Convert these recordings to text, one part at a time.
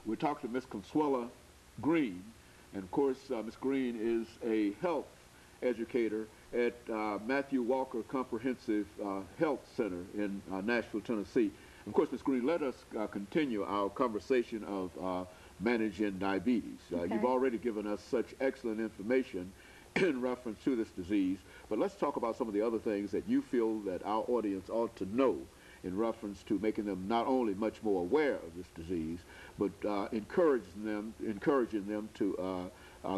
We're talking to Ms. Consuela Green, and of course, Ms. Green is a health educator at Matthew Walker Comprehensive Health Center in Nashville, Tennessee. And of course, Ms. Green, let us continue our conversation of managing diabetes. Okay. You've already given us such excellent information in reference to this disease, but let's talk about some of the other things that you feel that our audience ought to know in reference to making them not only much more aware of this disease, but encouraging them to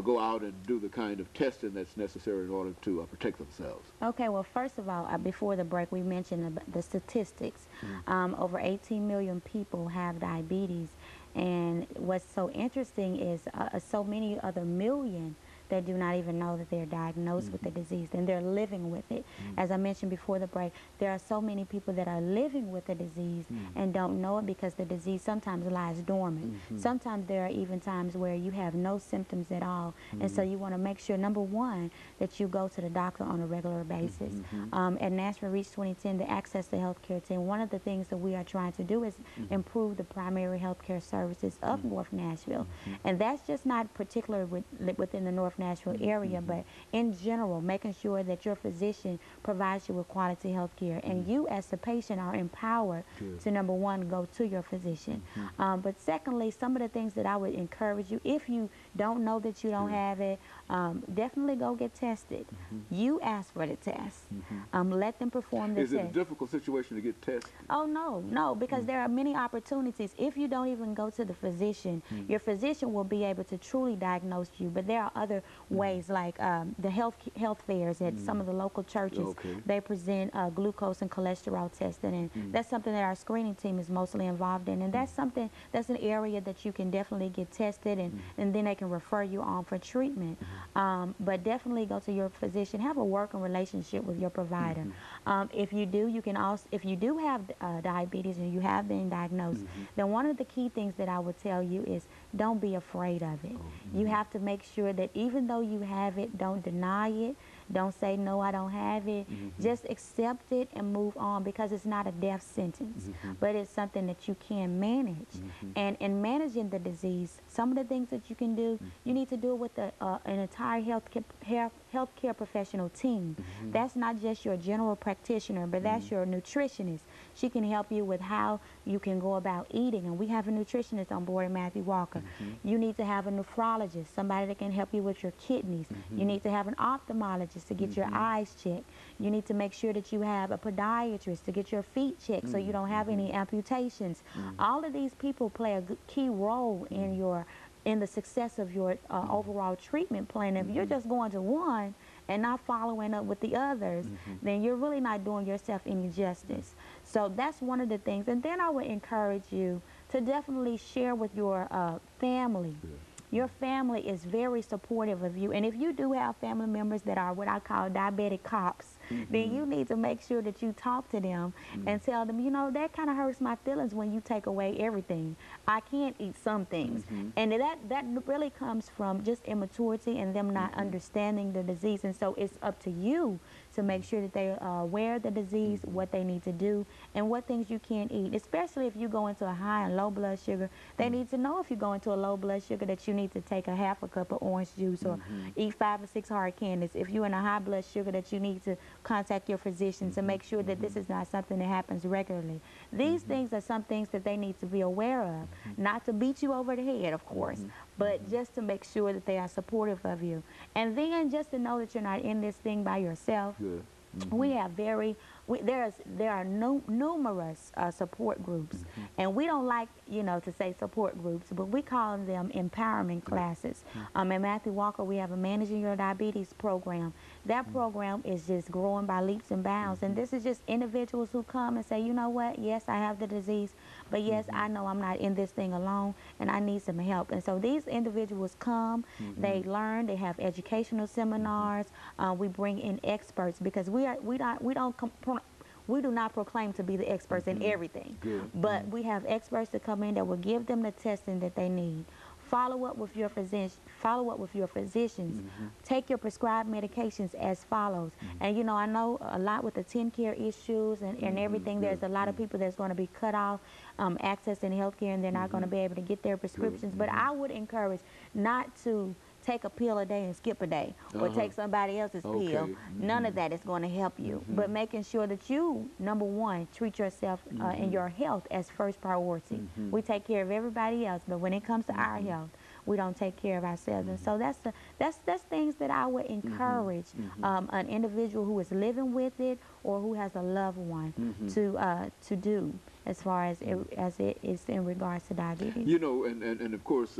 go out and do the kind of testing that's necessary in order to protect themselves. Okay, well, first of all, before the break, we mentioned the statistics. Over 18 million people have diabetes, and what's so interesting is so many other million that do not even know that they're diagnosed with the disease, and they're living with it. As I mentioned before the break, there are so many people that are living with the disease and don't know it because the disease sometimes lies dormant. Sometimes there are even times where you have no symptoms at all, and so you want to make sure, number one, that you go to the doctor on a regular basis. At Nashville Reach 2010, the Access to Healthcare team, one of the things that we are trying to do is improve the primary healthcare services of North Nashville, and that's just not particular within the North Nashville area, but in general, making sure that your physician provides you with quality health care, and you as the patient are empowered to, number one, go to your physician. But secondly, some of the things that I would encourage you, if you don't know that you don't have it, definitely go get tested. You ask for the test. Let them perform the test. Is it a difficult situation to get tested? Oh, no, because there are many opportunities. If you don't even go to the physician, your physician will be able to truly diagnose you, but there are other ways, like the health fairs at some of the local churches. They present glucose and cholesterol testing, and that's something that our screening team is mostly involved in, and that's something, that's an area that you can definitely get tested, and then they can refer you on for treatment. But definitely go to your physician, have a working relationship with your provider. If you do, you can also, if you do have diabetes and you have been diagnosed, then one of the key things that I would tell you is don't be afraid of it. You have to make sure that even though you have it, don't deny it. Don't say, no, I don't have it. Just accept it and move on, because it's not a death sentence, but it's something that you can manage. And in managing the disease, some of the things that you can do, you need to do it with an entire healthcare professional team. That's not just your general practitioner, but that's your nutritionist. She can help you with how you can go about eating, and we have a nutritionist on board at Matthew Walker. You need to have a nephrologist, somebody that can help you with your kidneys. You need to have an ophthalmologist to get your eyes checked. You need to make sure that you have a podiatrist to get your feet checked so you don't have any amputations. All of these people play a key role in the success of your overall treatment plan. If you're just going to one and not following up with the others, then you're really not doing yourself any justice. So that's one of the things. And then I would encourage you to definitely share with your family. Your family is very supportive of you. And if you do have family members that are what I call diabetic cops, then you need to make sure that you talk to them and tell them, you know, that kind of hurts my feelings when you take away everything. I can't eat some things. And that really comes from just immaturity and them not understanding the disease. And so it's up to you to make sure that they are aware of the disease, what they need to do, and what things you can't eat. Especially if you go into a high and low blood sugar, they need to know if you go into a low blood sugar that you need to take a half a cup of orange juice or eat 5 or 6 hard candies. If you're in a high blood sugar, that you need to contact your physician to make sure that this is not something that happens regularly. These things are some things that they need to be aware of, not to beat you over the head, of course, but just to make sure that they are supportive of you. And then just to know that you're not in this thing by yourself. We have there are numerous support groups, and we don't like, you know, to say support groups, but we call them empowerment classes. At Matthew Walker, we have a Managing Your Diabetes program. That program is just growing by leaps and bounds, and this is just individuals who come and say, you know what, yes, I have the disease, but yes, I know I'm not in this thing alone, and I need some help. And so these individuals come, they learn, they have educational seminars. We bring in experts, because we do not proclaim to be the experts in everything, but we have experts that come in that will give them the testing that they need Follow up with your physician. Follow up with your physicians. Take your prescribed medications as follows. And you know, I know a lot with the TennCare issues and everything. There's a lot of people that's going to be cut off accessing healthcare, and they're not going to be able to get their prescriptions. But I would encourage not to take a pill a day and skip a day, or take somebody else's pill. None of that is going to help you. But making sure that you, number one, treat yourself and your health as first priority. We take care of everybody else, but when it comes to our health, we don't take care of ourselves. And so that's things that I would encourage an individual who is living with it or who has a loved one to do, as far as it is in regards to diabetes. You know, and of course,